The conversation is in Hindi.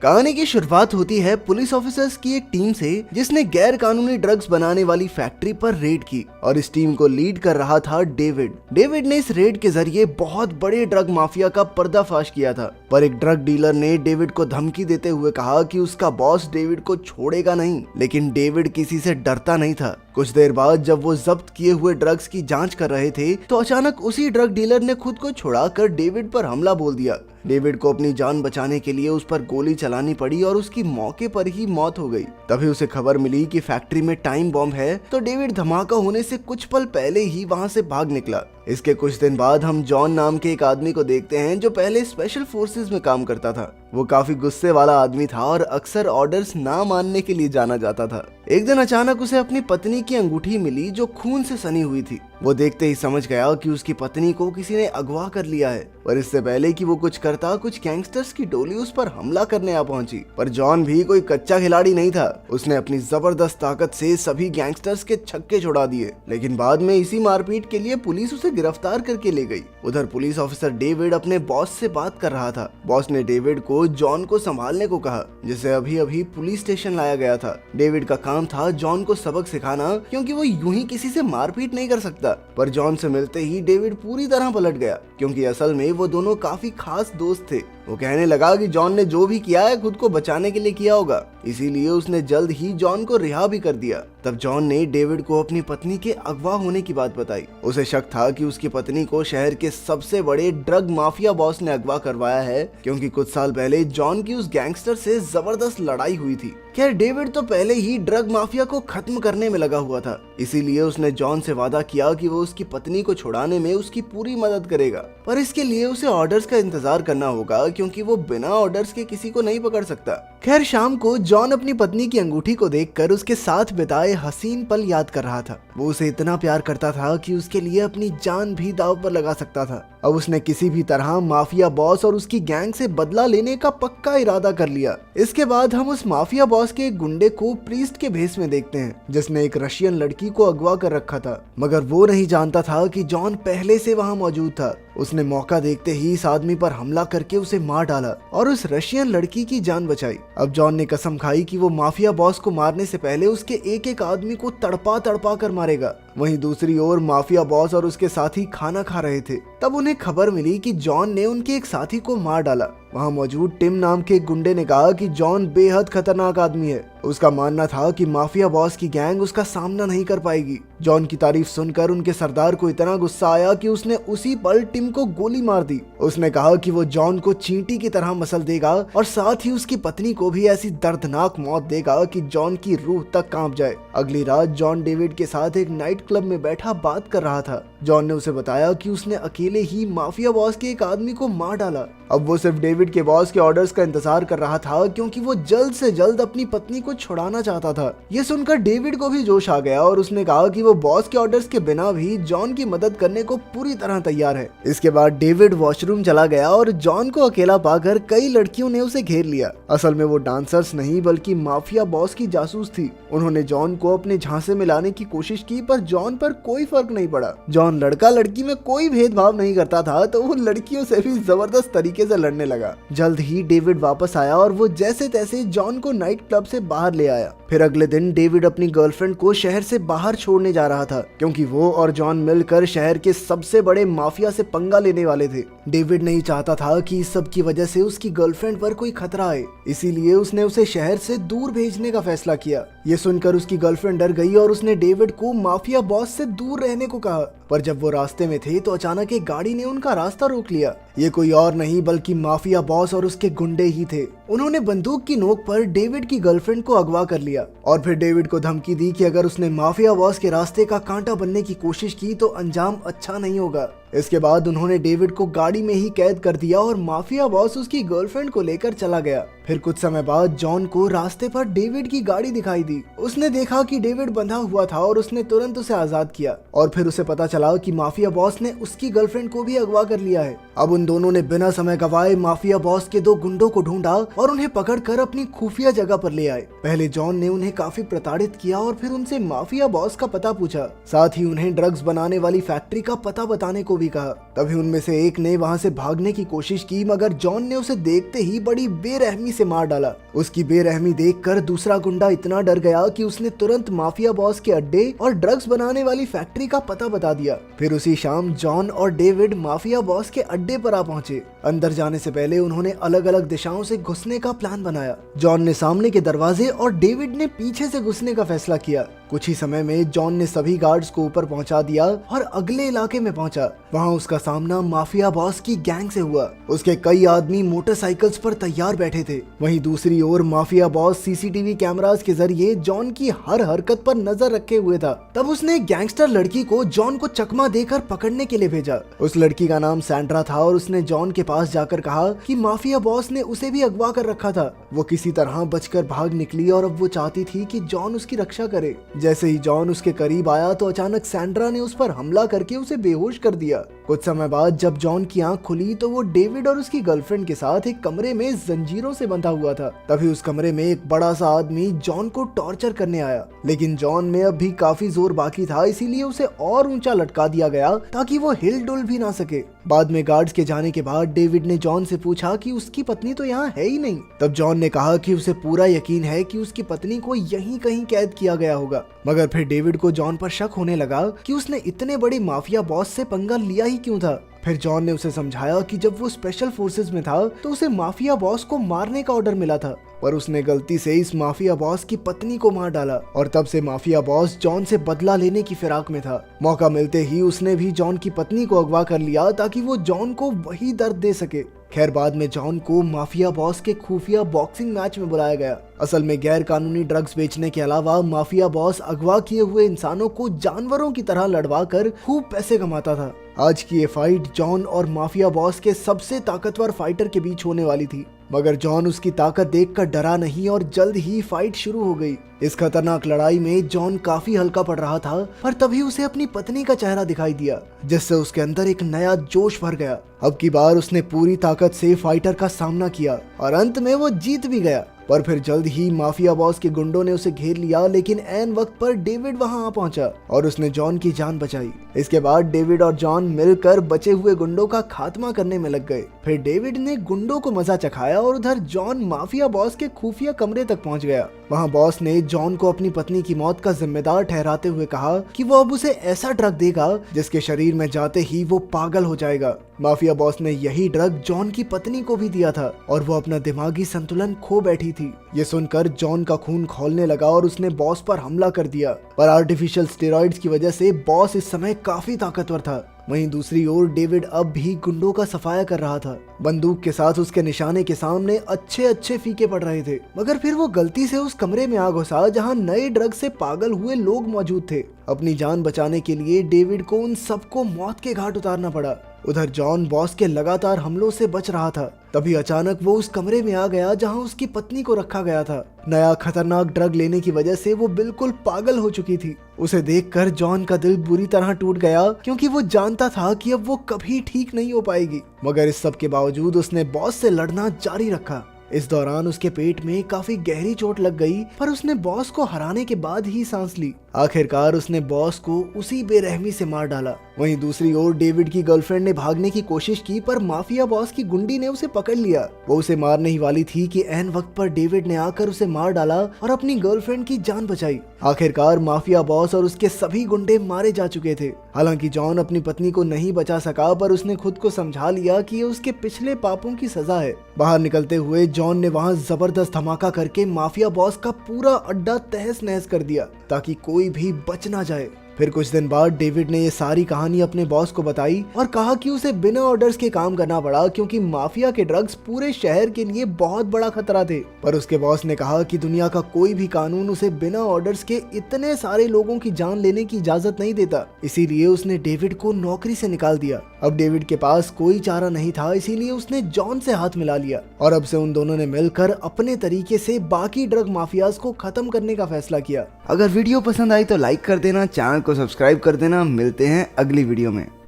कहानी की शुरुआत होती है पुलिस ऑफिसर्स की एक टीम से जिसने गैर कानूनी ड्रग्स बनाने वाली फैक्ट्री पर रेड की और इस टीम को लीड कर रहा था डेविड ने इस रेड के जरिए बहुत बड़े ड्रग माफिया का पर्दाफाश किया था। पर एक ड्रग डीलर ने डेविड को धमकी देते हुए कहा कि उसका बॉस डेविड को छोड़ेगा नहीं, लेकिन डेविड किसी से डरता नहीं था। कुछ देर बाद जब वो जब्त किए हुए ड्रग्स की जांच कर रहे थे तो अचानक उसी ड्रग डीलर ने खुद को छुड़ाकर डेविड पर हमला बोल दिया। डेविड को अपनी जान बचाने के लिए उस पर गोली चलानी पड़ी और उसकी मौके पर ही मौत हो गई। तभी उसे खबर मिली कि फैक्ट्री में टाइम बॉम्ब है, तो डेविड धमाका होने से कुछ पल पहले ही वहां से भाग निकला। इसके कुछ दिन बाद हम जॉन नाम के एक आदमी को देखते हैं जो पहले स्पेशल फोर्सेस में काम करता था। वो काफी गुस्से वाला आदमी था और अक्सर ऑर्डर्स ना मानने के लिए जाना जाता था। एक दिन अचानक उसे अपनी पत्नी की अंगूठी मिली जो खून से सनी हुई थी। वो देखते ही समझ गया कि उसकी पत्नी को किसी ने अगवा कर लिया है। पर इससे पहले कि वो कुछ करता, कुछ गैंगस्टर्स की टोली उस पर हमला करने आ पहुंची। पर जॉन भी कोई कच्चा खिलाड़ी नहीं था। उसने अपनी जबरदस्त ताकत से सभी गैंगस्टर्स के छक्के छुड़ा दिए, लेकिन बाद में इसी मारपीट के लिए पुलिस उसे गिरफ्तार करके ले गई। उधर पुलिस ऑफिसर डेविड अपने बॉस से बात कर रहा था। बॉस ने डेविड को जॉन को संभालने को कहा, जिसे अभी अभी पुलिस स्टेशन लाया गया था। डेविड का काम था जॉन को सबक सिखाना, क्योंकि वो यूं ही किसी से मारपीट नहीं कर सकता। पर जॉन से मिलते ही डेविड पूरी तरह पलट गया, क्योंकि असल में वो दोनों काफी खास दोस्त थे। वो कहने लगा कि जॉन ने जो भी किया है खुद को बचाने के लिए किया होगा, इसीलिए उसने जल्द ही जॉन को रिहा भी कर दिया। तब जॉन ने डेविड को अपनी पत्नी के अगवा होने की बात बताई। उसे शक था कि उसकी पत्नी को शहर के सबसे बड़े ड्रग माफिया बॉस ने अगवा करवाया है, क्योंकि कुछ साल पहले जॉन की उस गैंगस्टर से जबरदस्त लड़ाई हुई थी। खैर, डेविड तो पहले ही ड्रग माफिया को खत्म करने में लगा हुआ था, इसीलिए उसने जॉन से वादा किया कि वो उसकी पत्नी को छुड़ाने में उसकी पूरी मदद करेगा। पर इसके लिए उसे ऑर्डर्स का इंतजार करना होगा, क्योंकि वो बिना ऑर्डर्स के किसी को नहीं पकड़ सकता। खैर, शाम को जॉन अपनी पत्नी की अंगूठी को देखकर उसके साथ बिताए हसीन पल याद कर रहा था। वो उसे इतना प्यार करता था कि उसके लिए अपनी जान भी दांव पर लगा सकता था। अब उसने किसी भी तरह माफिया बॉस और उसकी गैंग से बदला लेने का पक्का इरादा कर लिया। इसके बाद हम उस माफिया बॉस के एक गुंडे को प्रीस्ट के भेस में देखते हैं, जिसने एक रशियन लड़की को अगवा कर रखा था। मगर वो नहीं जानता था कि जॉन पहले से वहां मौजूद था। उसने मौका देखते ही इस आदमी पर हमला करके उसे मार डाला और उस रशियन लड़की की जान बचाई। अब जॉन ने कसम खाई कि वो माफिया बॉस को मारने से पहले उसके एक एक आदमी को तड़पा तड़पा कर मारेगा। वहीं दूसरी ओर माफिया बॉस और उसके साथी खाना खा रहे थे। तब उन्हें खबर मिली कि जॉन ने उनके एक साथी को मार डाला। वहां मौजूद टिम नाम के एक गुंडे ने कहा कि जॉन बेहद खतरनाक आदमी है। उसका मानना था कि माफिया बॉस की गैंग उसका सामना नहीं कर पाएगी। जॉन की तारीफ सुनकर उनके सरदार को इतना गुस्सा आया कि उसने उसी पल टिम को गोली मार दी। उसने कहा कि वो जॉन को चींटी की तरह मसल देगा और साथ ही उसकी पत्नी को भी ऐसी दर्दनाक मौत देगा कि जॉन की रूह तक कांप जाए। अगली रात जॉन डेविड के साथ एक नाइट क्लब में बैठा बात कर रहा था। जॉन ने उसे बताया कि उसने अकेले ही माफिया बॉस के एक आदमी को मार डाला। अब वो सिर्फ डेविड के बॉस के ऑर्डर्स का इंतजार कर रहा था, क्योंकि वो जल्द से जल्द अपनी पत्नी को छुड़ाना चाहता था। ये सुनकर डेविड को भी जोश आ गया और उसने कहा कि वो बॉस के ऑर्डर्स के बिना भी जॉन की मदद करने को पूरी तरह तैयार है। इसके बाद डेविड वॉशरूम चला गया और जॉन को अकेला पाकर कई लड़कियों ने उसे घेर लिया। असल में वो डांसर्स नहीं बल्कि माफिया बॉस की जासूस थी। उन्होंने जॉन को अपने झांसे में लाने की कोशिश की, पर जॉन पर कोई फर्क नहीं पड़ा। जॉन लड़का लड़की में कोई भेदभाव नहीं करता था, तो वो लड़कियों से भी जबरदस्त तरीके से लड़ने लगा। जल्द ही डेविड वापस आया और वो जैसे तैसे जॉन को नाइट क्लब से बाहर ले आया। फिर अगले दिन डेविड अपनी गर्लफ्रेंड को शहर से बाहर छोड़ने जा रहा था, क्योंकि वो और जॉन मिलकर शहर के सबसे बड़े माफिया से पंगा लेने वाले थे। डेविड नहीं चाहता था कि इस सब की वजह से उसकी गर्लफ्रेंड पर कोई खतरा आए, इसीलिए उसने उसे शहर से दूर भेजने का फैसला किया। ये सुनकर उसकी गर्लफ्रेंड डर गई और उसने डेविड को माफिया बॉस से दूर रहने को कहा। पर जब वो रास्ते में थे तो अचानक एक गाड़ी ने उनका रास्ता रोक लिया। ये कोई और नहीं बल्कि माफिया बॉस और उसके गुंडे ही थे। उन्होंने बंदूक की नोक पर डेविड की गर्लफ्रेंड को अगवा कर लिया और फिर डेविड को धमकी दी कि अगर उसने माफिया बॉस के रास्ते का कांटा बनने की कोशिश की तो अंजाम अच्छा नहीं होगा। इसके बाद उन्होंने डेविड को गाड़ी में ही कैद कर दिया और माफिया बॉस उसकी गर्लफ्रेंड को लेकर चला गया। फिर कुछ समय बाद जॉन को रास्ते पर डेविड की गाड़ी दिखाई दी। उसने देखा कि डेविड बंधा हुआ था और उसने तुरंत उसे आजाद किया और फिर उसे पता चला चला कि माफिया बॉस ने उसकी गर्लफ्रेंड को भी अगवा कर लिया है। अब उन दोनों ने बिना समय गवाए माफिया बॉस के 2 गुंडों को ढूंढा और उन्हें पकड़कर अपनी खुफिया जगह पर ले आए। पहले जॉन ने उन्हें काफी प्रताड़ित किया और फिर उनसे माफिया बॉस का पता पूछा, साथ ही उन्हें ड्रग्स बनाने वाली फैक्ट्री का पता बताने को भी कहा। तभी उनमें से एक ने वहां से भागने की कोशिश की, मगर जॉन ने उसे देखते ही बड़ी बेरहमी से मार डाला। उसकी बेरहमी देखकर दूसरा गुंडा इतना डर गया कि उसने तुरंत माफिया बॉस के अड्डे और ड्रग्स बनाने वाली फैक्ट्री का पता बता दिया। फिर उसी शाम जॉन और डेविड माफिया बॉस के अड्डे पर आ पहुंचे। अंदर जाने से पहले उन्होंने अलग अलग दिशाओं से घुसने का प्लान बनाया। जॉन ने सामने के दरवाजे और डेविड ने पीछे से घुसने का फैसला किया। कुछ ही समय में जॉन ने सभी गार्ड्स को ऊपर पहुंचा दिया और अगले इलाके में पहुंचा। वहां उसका सामना माफिया बॉस की गैंग से हुआ। उसके कई आदमी मोटरसाइकिल्स पर तैयार बैठे थे। वहीं दूसरी ओर माफिया बॉस सीसीटीवी कैमरास के जरिए जॉन की हर हरकत पर नजर रखे हुए था। तब उसने एक गैंगस्टर लड़की को जॉन को चकमा देकर पकड़ने के लिए भेजा। उस लड़की का नाम सैंड्रा था और उसने जॉन के पास जाकर कहा कि माफिया बॉस ने उसे भी अगवा कर रखा था। वो किसी तरह बचकर भाग निकली और अब वो चाहती थी कि जॉन उसकी रक्षा करे। जैसे ही जॉन उसके करीब आया तो अचानक सैंड्रा ने उस पर हमला करके उसे बेहोश कर दिया। कुछ समय बाद जब जॉन की आंख खुली तो वो डेविड और उसकी गर्लफ्रेंड के साथ एक कमरे में जंजीरों से बंधा हुआ था। तभी उस कमरे में एक बड़ा सा आदमी जॉन को टॉर्चर करने आया, लेकिन जॉन में अब भी काफी जोर बाकी था, इसीलिए उसे और ऊंचा लटका दिया गया ताकि वो हिल डुल भी ना सके। बाद में गार्ड्स के जाने के बाद डेविड ने जॉन से पूछा कि उसकी पत्नी तो यहाँ है ही नहीं। तब जॉन ने कहा कि उसे पूरा यकीन है कि उसकी पत्नी को यहीं कहीं कैद किया गया होगा। मगर फिर डेविड को जॉन पर शक होने लगा कि उसने इतने बड़े माफिया बॉस से पंगा लिया ही क्यों था। फिर जॉन ने उसे समझाया कि जब वो स्पेशल फोर्सेस में था तो उसे माफिया बॉस को मारने का ऑर्डर मिला था, पर उसने गलती से इस माफिया बॉस की पत्नी को मार डाला और तब से माफिया बॉस जॉन से बदला लेने की फिराक में था। मौका मिलते ही उसने भी जॉन की पत्नी को अगवा कर लिया ताकि वो जॉन को वही दर्द दे सके। खैर बाद में जॉन को माफिया बॉस के खुफिया बॉक्सिंग मैच में बुलाया गया। असल में गैर कानूनी ड्रग्स बेचने के अलावा माफिया बॉस अगवा किए हुए इंसानों को जानवरों की तरह लड़वा कर खूब पैसे कमाता था। आज की ये फाइट जॉन और माफिया बॉस के सबसे ताकतवर फाइटर के बीच होने वाली थी, मगर जॉन उसकी ताकत देखकर डरा नहीं और जल्द ही फाइट शुरू हो गई। इस खतरनाक लड़ाई में जॉन काफी हल्का पड़ रहा था, पर तभी उसे अपनी पत्नी का चेहरा दिखाई दिया, जिससे उसके अंदर एक नया जोश भर गया। अब की बार उसने पूरी ताकत से फाइटर का सामना किया और अंत में वो जीत भी गया। पर फिर जल्द ही माफिया बॉस के गुंडों ने उसे घेर लिया, लेकिन ऐन वक्त पर डेविड वहां आ पहुंचा और उसने जॉन की जान बचाई। इसके बाद डेविड और जॉन मिलकर बचे हुए गुंडों का खात्मा करने में लग गए। फिर डेविड ने गुंडों को मजा चखाया और उधर जॉन माफिया बॉस के खुफिया कमरे तक पहुंच गया। वहां बॉस ने जॉन को अपनी पत्नी की मौत का जिम्मेदार ठहराते हुए कहा कि वो अब उसे ऐसा ड्रग देगा जिसके शरीर में जाते ही वो पागल हो जाएगा। माफिया बॉस ने यही ड्रग जॉन की पत्नी को भी दिया था और वो अपना दिमागी संतुलन खो बैठी थी। ये सुनकर जॉन का खून खौलने लगा और उसने बॉस पर हमला कर दिया, पर आर्टिफिशियल स्टेरॉइड्स की वजह से बॉस इस समय काफी ताकतवर था। वहीं दूसरी ओर डेविड अब भी गुंडों का सफाया कर रहा था। बंदूक के साथ उसके निशाने के सामने अच्छे अच्छे फीके पड़ रहे थे, मगर फिर वो गलती से उस कमरे में आ घुसा जहां नए ड्रग से पागल हुए लोग मौजूद थे। अपनी जान बचाने के लिए डेविड को उन सबको मौत के घाट उतारना पड़ा। उधर जॉन बॉस के लगातार हमलों से बच रहा था। तभी अचानक वो उस कमरे में आ गया जहां उसकी पत्नी को रखा गया था। नया खतरनाक ड्रग लेने की वजह से वो बिल्कुल पागल हो चुकी थी। उसे देखकर जॉन का दिल बुरी तरह टूट गया, क्योंकि वो जानता था कि अब वो कभी ठीक नहीं हो पाएगी। मगर इस सब के बावजूद उसने बॉस से लड़ना जारी रखा। इस दौरान उसके पेट में काफी गहरी चोट लग गई, पर उसने बॉस को हराने के बाद ही सांस ली। आखिरकार उसने बॉस को उसी बेरहमी से मार डाला। वहीं दूसरी ओर डेविड की गर्लफ्रेंड ने भागने की कोशिश की, पर माफिया बॉस की गुंडी ने उसे पकड़ लिया। वो उसे मारने ही वाली थी कि ऐन वक्त पर डेविड ने आकर उसे मार डाला और अपनी गर्लफ्रेंड की जान बचाई। आखिरकार माफिया बॉस और उसके सभी गुंडे मारे जा चुके थे। हालांकि जॉन अपनी पत्नी को नहीं बचा सका, पर उसने खुद को समझा लिया कि ये उसके पिछले पापों की सजा है। बाहर निकलते हुए जॉन ने वहां जबरदस्त धमाका करके माफिया बॉस का पूरा अड्डा तहस नहस कर दिया, ताकि कोई भी बच ना जाए। फिर कुछ दिन बाद डेविड ने ये सारी कहानी अपने बॉस को बताई और कहा कि उसे बिना ऑर्डर्स के काम करना पड़ा, क्योंकि माफिया के ड्रग्स पूरे शहर के लिए बहुत बड़ा खतरा थे। पर उसके बॉस ने कहा कि दुनिया का कोई भी कानून उसे बिना ऑर्डर्स के इतने सारे लोगों की जान लेने की इजाजत नहीं देता, इसीलिए उसने डेविड को नौकरी से निकाल दिया। अब डेविड के पास कोई चारा नहीं था, इसीलिए उसने जॉन से हाथ मिला लिया और अब से उन दोनों ने मिलकर अपने तरीके से बाकी ड्रग माफियाज को खत्म करने का फैसला किया। अगर वीडियो पसंद आई तो लाइक कर देना, चैनल को सब्सक्राइब कर देना। मिलते हैं अगली वीडियो में।